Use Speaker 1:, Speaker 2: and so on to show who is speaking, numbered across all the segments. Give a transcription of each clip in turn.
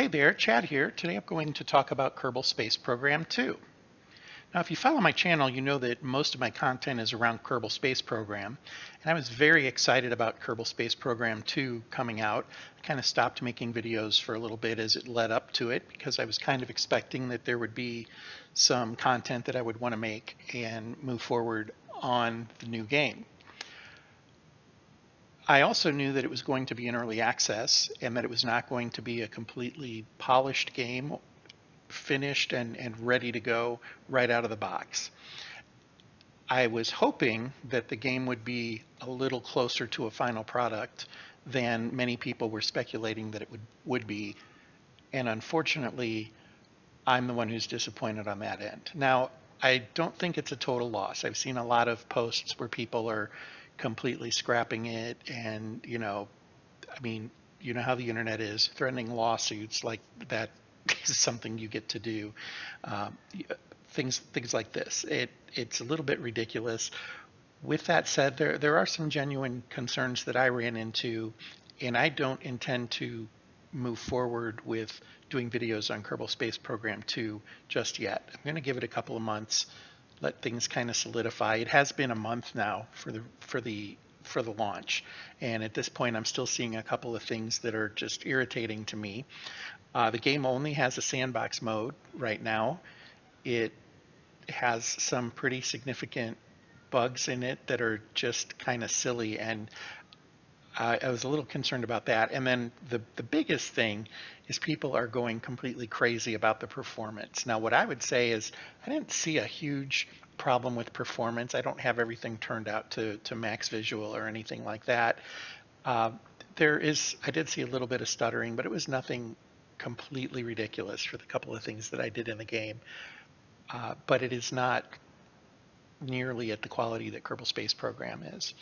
Speaker 1: Hey there, Chad here. Today I'm going to talk about Kerbal Space Program 2. Now, if you follow my channel, you know that most of my content is around Kerbal Space Program, and I was very excited about Kerbal Space Program 2 coming out. I kind of stopped making videos for a little bit as it led up to it because I was kind of expecting that there would be some content that I would want to make and move forward on the new game. I also knew that it was going to be in early access and that it was not going to be a completely polished game, finished and ready to go right out of the box. I was hoping that the game would be a little closer to a final product than many people were speculating that it would be, and unfortunately, I'm the one who's disappointed on that end. Now, I don't think it's a total loss. I've seen a lot of posts where people are completely scrapping it, and I mean, you know how the internet is, threatening lawsuits like that is something you get to do. Um, things like this. It's a little bit ridiculous. With that said, there are some genuine concerns that I ran into, and I don't intend to move forward with doing videos on Kerbal Space Program 2 just yet. I'm going to give it a couple of months, let things kind of solidify. It has been a month now for the launch, and at this point I'm still seeing a couple of things that are just irritating to me. The game only has a sandbox mode right now. It has some pretty significant bugs in it that are just kind of silly, and I was a little concerned about that. And then the biggest thing is people are going completely crazy about the performance. Now, what I would say is I didn't see a huge problem with performance. I don't have everything turned out to max visual or anything like that. Uh, I did see a little bit of stuttering, but it was nothing completely ridiculous for the couple of things that I did in the game. But it is not nearly at the quality that Kerbal Space Program is.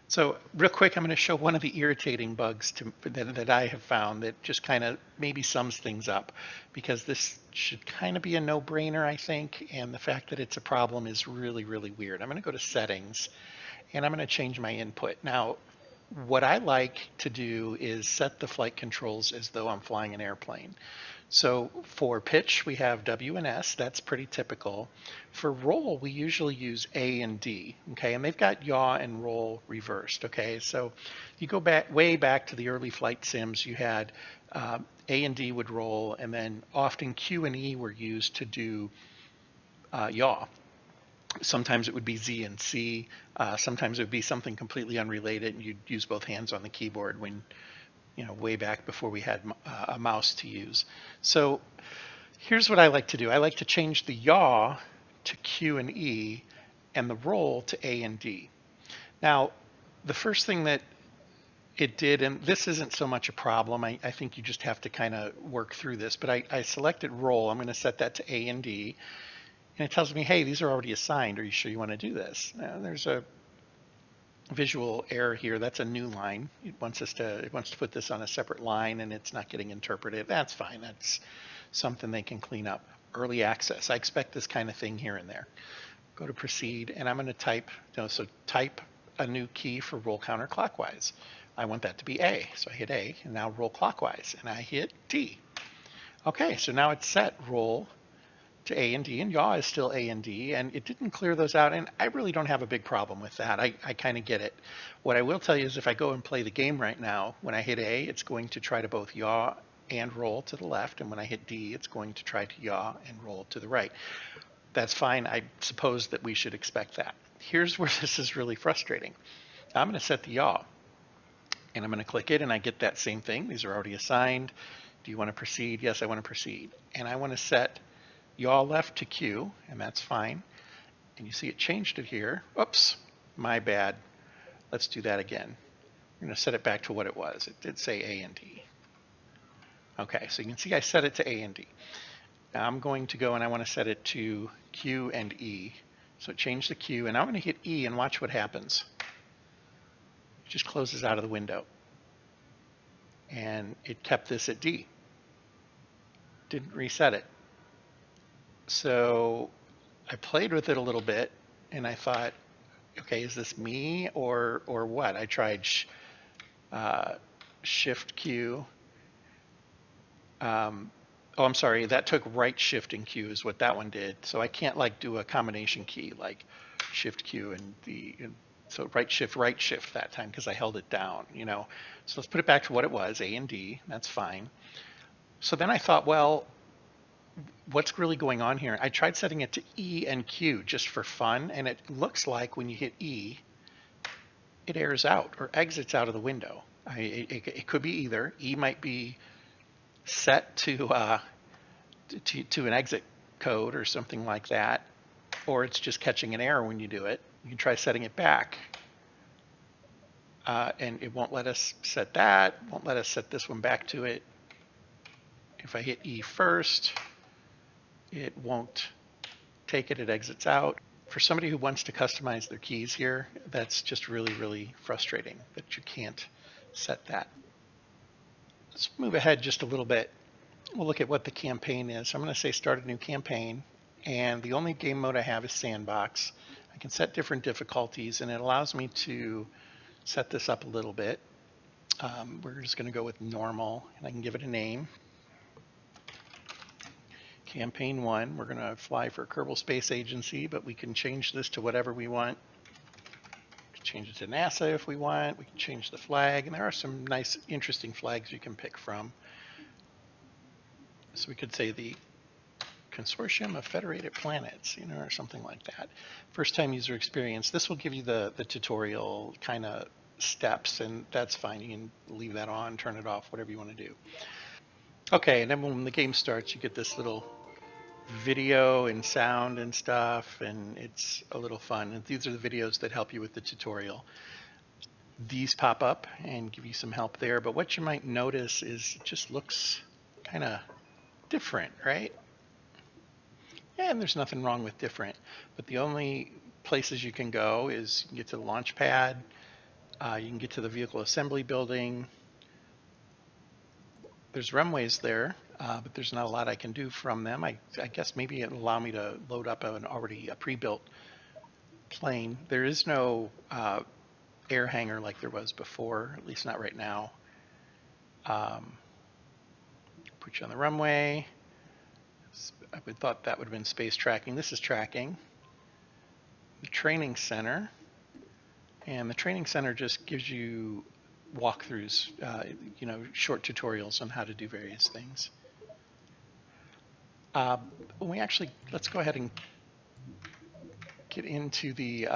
Speaker 1: So real quick, I'm going to show one of the irritating bugs that I have found that just kind of maybe sums things up, because this should kind of be a no-brainer, I think, and the fact that it's a problem is really, really weird. I'm going to go to Settings, and I'm going to change my input. Now, what I like to do is set the flight controls as though I'm flying an airplane. So for pitch, we have W and S. That's pretty typical. For roll, we usually use A and D. Okay, and they've got yaw and roll reversed. Okay, so you go back way back to the early flight sims. You had A and D would roll, and then often Q and E were used to do yaw. Sometimes it would be Z and C. Sometimes it would be something completely unrelated, and you'd use both hands on the keyboard when, way back before we had a mouse to use. So here's what I like to do. I like to change the yaw to Q and E and the roll to A and D. Now, the first thing that it did, and this isn't so much a problem, I think you just have to kind of work through this, but I selected roll. I'm going to set that to A and D. And it tells me, hey, these are already assigned. Are you sure you want to do this? Now, there's a visual error here. That's a new line. It wants to put this on a separate line, and it's not getting interpreted. That's fine. That's something they can clean up. Early access. I expect this kind of thing here and there. Go to proceed, and I'm going to type. Type a new key for roll counterclockwise. I want that to be A, so I hit A, and now roll clockwise, and I hit D. Okay, so now it's set. Roll to A and D, and yaw is still A and D, and it didn't clear those out, and I really don't have a big problem with that. I kind of get it. What I will tell you is if I go and play the game right now, when I hit A, it's going to try to both yaw and roll to the left, and when I hit D, it's going to try to yaw and roll to the right. That's fine. I suppose that we should expect that. Here's where this is really frustrating. I'm going to set the yaw, and I'm going to click it, and I get that same thing. These are already assigned. Do you want to proceed? Yes, I want to proceed. And I want to set yaw left to Q, and that's fine. And you see it changed it here. Oops, my bad. Let's do that again. I'm going to set it back to what it was. It did say A and D. Okay, so you can see I set it to A and D. Now I'm going to go and I want to set it to Q and E. So change the Q, and I'm going to hit E and watch what happens. It just closes out of the window. And it kept this at D. Didn't reset it. So I played with it a little bit, and I thought, okay, is this me or what? I tried Shift Q, Oh, I'm sorry, that took right shift and Q is what that one did. So I can't like do a combination key like shift Q so right shift that time because I held it down, you know. So let's put it back to what it was, A and D, that's fine. So then I thought, well, what's really going on here? I tried setting it to E and Q just for fun, and it looks like when you hit E, it airs out or exits out of the window. It could be either. E might be set to an exit code or something like that, or it's just catching an error when you do it. You can try setting it back, and it won't let us set that, won't let us set this one back to it. If I hit E first, it won't take it, it exits out. For somebody who wants to customize their keys here, that's just really, really frustrating that you can't set that. Let's move ahead just a little bit. We'll look at what the campaign is. So I'm going to say start a new campaign, and the only game mode I have is sandbox. I can set different difficulties, and it allows me to set this up a little bit. We're just going to go with normal, and I can give it a name. Campaign 1, we're going to fly for Kerbal Space Agency, but we can change this to whatever we want. We can change it to NASA if we want. We can change the flag, and there are some nice, interesting flags you can pick from. So we could say the Consortium of Federated Planets, you know, or something like that. First time user experience. This will give you the tutorial kind of steps, and that's fine. You can leave that on, turn it off, whatever you want to do. Okay, and then when the game starts, you get this little video and sound and stuff, and it's a little fun. And these are the videos that help you with the tutorial. These pop up and give you some help there, but what you might notice is it just looks kind of different, right? And there's nothing wrong with different, but the only places you can go is you can get to the launch pad, you can get to the vehicle assembly building. There's runways there, but there's not a lot I can do from them. I guess maybe it'll allow me to load up an already pre-built plane. There is no air hangar like there was before, at least not right now. Put you on the runway. I would thought that would have been space tracking. This is tracking. The training center, and the training center just gives you walkthroughs, you know, short tutorials on how to do various things. Let's go ahead and get into the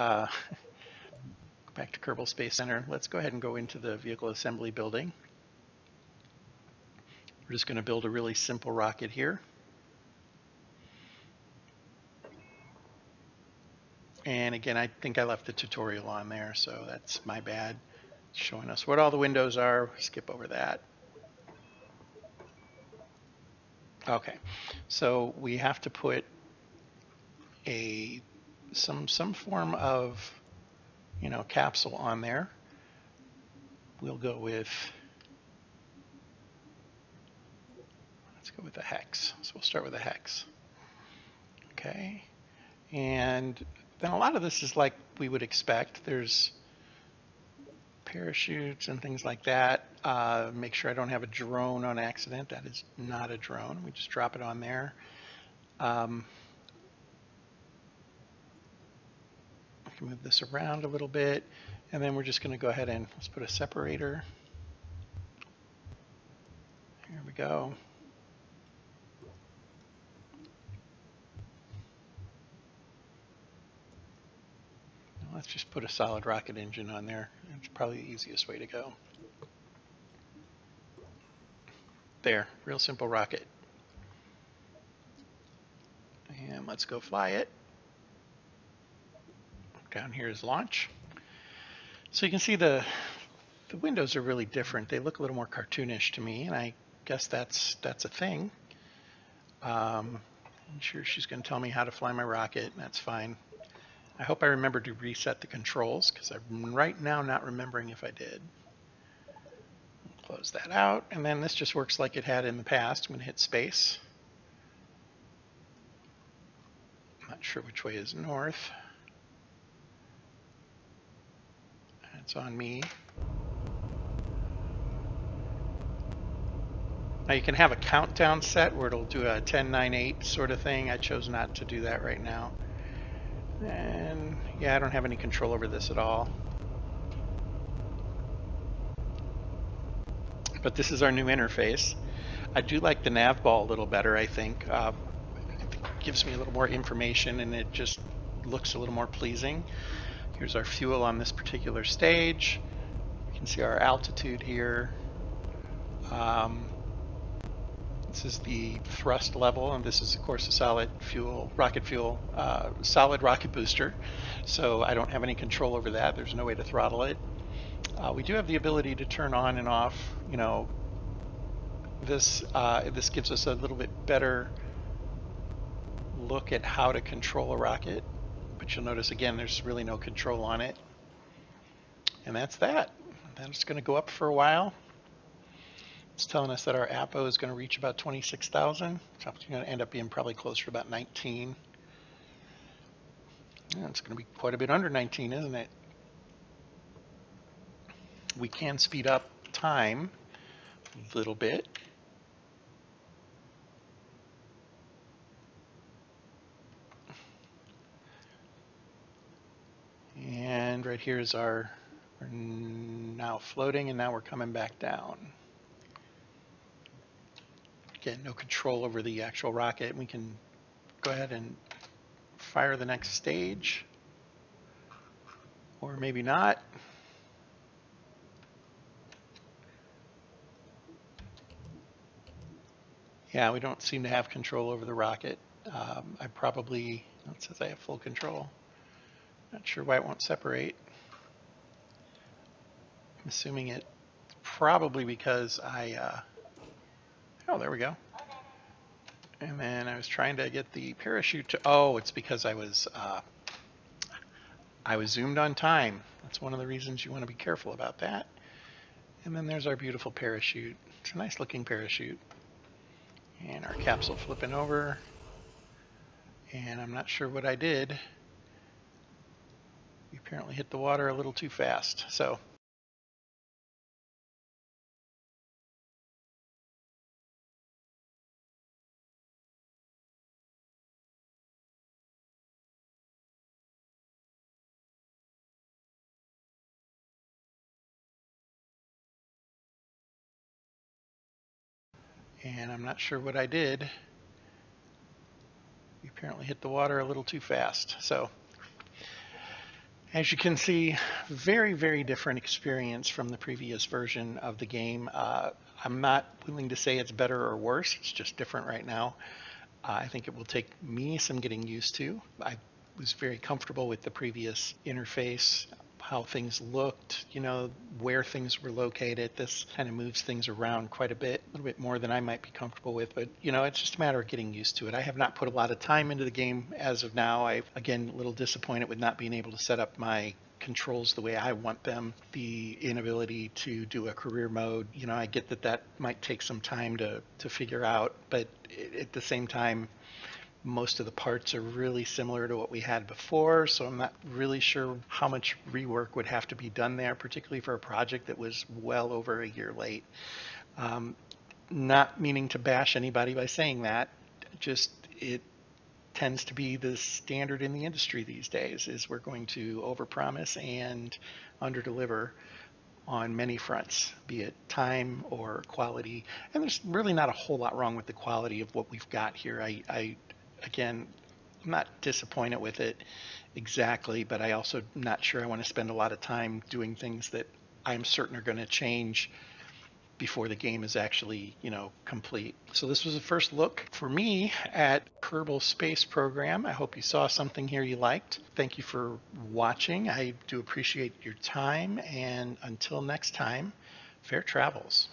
Speaker 1: back to Kerbal Space Center. Let's go ahead and go into the vehicle assembly building. We're just going to build a really simple rocket here. And again, I think I left the tutorial on there, so that's my bad. It's showing us what all the windows are. Skip over that. Okay, so we have to put some form of, you know, capsule on there. We'll go with, let's go with a hex. So we'll start with a hex. Okay, and then a lot of this is like we would expect. There's parachutes and things like that. Make sure I don't have a drone on accident. That is not a drone. We just drop it on there. I can move this around a little bit, and then we're just going to go ahead and let's put a separator. Here we go. Let's just put a solid rocket engine on there. It's probably the easiest way to go. There, real simple rocket. And let's go fly it. Down here is launch. So you can see the windows are really different. They look a little more cartoonish to me, and I guess that's a thing. I'm sure she's going to tell me how to fly my rocket, and that's fine. I hope I remember to reset the controls, because I'm right now not remembering if I did. Close that out, and then this just works like it had in the past. I'm going to hit space. I'm not sure which way is north. It's on me. Now you can have a countdown set where it'll do a 10, 9, 8 sort of thing. I chose not to do that right now. And yeah, I don't have any control over this at all. But this is our new interface. I do like the nav ball a little better, I think. It gives me a little more information and it just looks a little more pleasing. Here's our fuel on this particular stage. You can see our altitude here. This is the thrust level, and this is, of course, a solid fuel, rocket fuel, solid rocket booster. So I don't have any control over that. There's no way to throttle it. We do have the ability to turn on and off. You know, this gives us a little bit better look at how to control a rocket. But you'll notice again, there's really no control on it. And that's that. That's going to go up for a while. It's telling us that our APO is going to reach about 26,000. So it's going to end up being probably closer to about 19. Yeah, it's going to be quite a bit under 19, isn't it? We can speed up time a little bit. And right here is we're now floating, and now we're coming back down. Again, no control over the actual rocket. We can go ahead and fire the next stage, or maybe not. Yeah, we don't seem to have control over the rocket. It says I have full control. Not sure why it won't separate. I'm assuming it probably because oh, there we go. And then I was trying to get the parachute to, it's because I was zoomed on time. That's one of the reasons you want to be careful about that. And then there's our beautiful parachute. It's a nice looking parachute. And our capsule flipping over. And I'm not sure what I did. We apparently hit the water a little too fast. So and I'm not sure what I did. We apparently hit the water a little too fast. So as you can see, very, very different experience from the previous version of the game. I'm not willing to say it's better or worse. It's just different right now. I think it will take me some getting used to. I was very comfortable with the previous interface, how things looked, where things were located. This kind of moves things around quite a little bit more than I might be comfortable with, but it's just a matter of getting used to it. I have not put a lot of time into the game as of now. I'm, again, a little disappointed with not being able to set up my controls the way I want them. The inability to do a career mode, I get that might take some time to figure out, but at the same time, most of the parts are really similar to what we had before, so I'm not really sure how much rework would have to be done there, particularly for a project that was well over a year late. Not meaning to bash anybody by saying that, just it tends to be the standard in the industry these days, is we're going to overpromise and underdeliver on many fronts, be it time or quality. And there's really not a whole lot wrong with the quality of what we've got here. Again, I'm not disappointed with it exactly, but I also not sure I want to spend a lot of time doing things that I'm certain are going to change before the game is actually, complete. So this was a first look for me at Kerbal Space Program. I hope you saw something here you liked. Thank you for watching. I do appreciate your time, and until next time, fair travels.